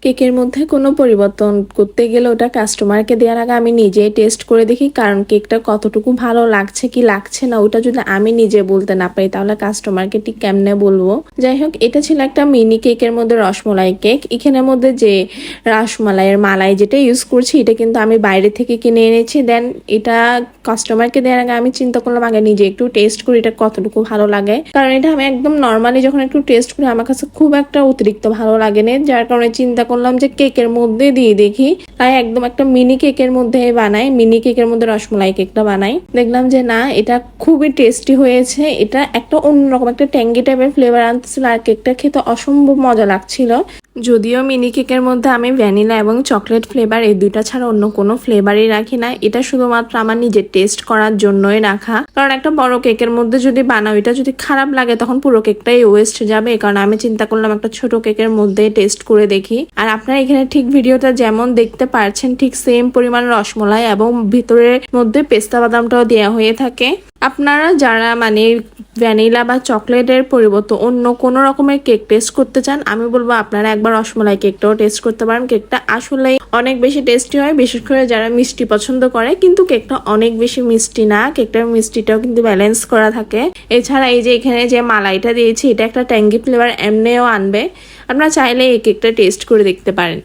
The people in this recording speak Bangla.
কেকের মধ্যে কোনো পরিবর্তন করতে গেলে ওটা কাস্টমারকে দেওয়ার আগে আমি নিজেই টেস্ট করে দেখি, কারণ কেকটা কতটুকু ভালো লাগছে কি লাগছে না ওটা যদি আমি নিজে বলতে না পারি তাহলে কাস্টমারকে ঠিক কেমনে বলবো। যাই হোক, এটা ছিল একটা মিনি কেকের মধ্যে রসমালাই কেক। এখানের মধ্যে যে রসমালাইয়ের মালাই যেটা ইউজ করছি এটা কিন্তু আমি বাইরে থেকে কিনে এনেছি। দেন এটা কাস্টমারকে দেওয়ার আগে আমি চিন্তা করলাম আগে নিজে একটু টেস্ট করি এটা কতটুকু ভালো লাগে, কারণ এটা আমি একদম নর্মালি যখন একটু টেস্ট করি আমার কাছে খুব একটা অতিরিক্ত ভালো লাগে না, যার কারণে চিন্তা করলাম যে কেকের মধ্যে দিয়ে দেখি। তাই একদম একটা মিনি কেকের মধ্যে বানাই, মিনি কেকের মধ্যে রসমালাই কেকটা বানাই। দেখলাম যে না, এটা খুবই টেস্টি হয়েছে। এটা একটা অন্যরকম একটা ট্যাঙ্গি টাইপের ফ্লেভার আনতেছিল আর কেকটা খেতে অসম্ভব মজা লাগছিল। যদিও মিনি কেকের মধ্যে আমি ভ্যানিলা এবং চকলেট ফ্লেভার এই দুইটা ছাড়া অন্য কোনো ফ্লেভারই রাখি না, এটা শুধুমাত্র আমার নিজের টেস্ট করার জন্যই রাখা। কারণ একটা বড় কেকের মধ্যে যদি বানাও এটা যদি খারাপ লাগে তখন পুরো কেকটাই ওয়েস্ট যাবে। কারণ আমি চিন্তা করলাম একটা ছোট কেকের মধ্যে টেস্ট করে দেখি। আর আপনারা এখানে ঠিক ভিডিওটা যেমন দেখতে পারছেন ঠিক সেম পরিমাণ রসমালাই এবং ভিতরের মধ্যে পেস্তা বাদামটাও দেওয়া হয়ে থাকে। আপনারা যারা মানে ভ্যানিলা বা চকলেটের পরিবর্তে অন্য কোনো রকমের কেক টেস্ট করতে চান আমি বলবো আপনারা একবার রসমালাই কেকটাও টেস্ট করতে পারেন। কেকটা আসলেই অনেক বেশি টেস্টি হয়, বিশেষ করে যারা মিষ্টি পছন্দ করে। কিন্তু কেকটা অনেক বেশি মিষ্টি না, কেকটার মিষ্টিটাও কিন্তু ব্যালেন্স করা থাকে। এছাড়া এই যে এখানে যে মালাইটা দিয়েছি এটা একটা ট্যাঙ্গি ফ্লেভার এমনিও আনবে। আপনারা চাইলে এই কেকটা টেস্ট করে দেখতে পারেন।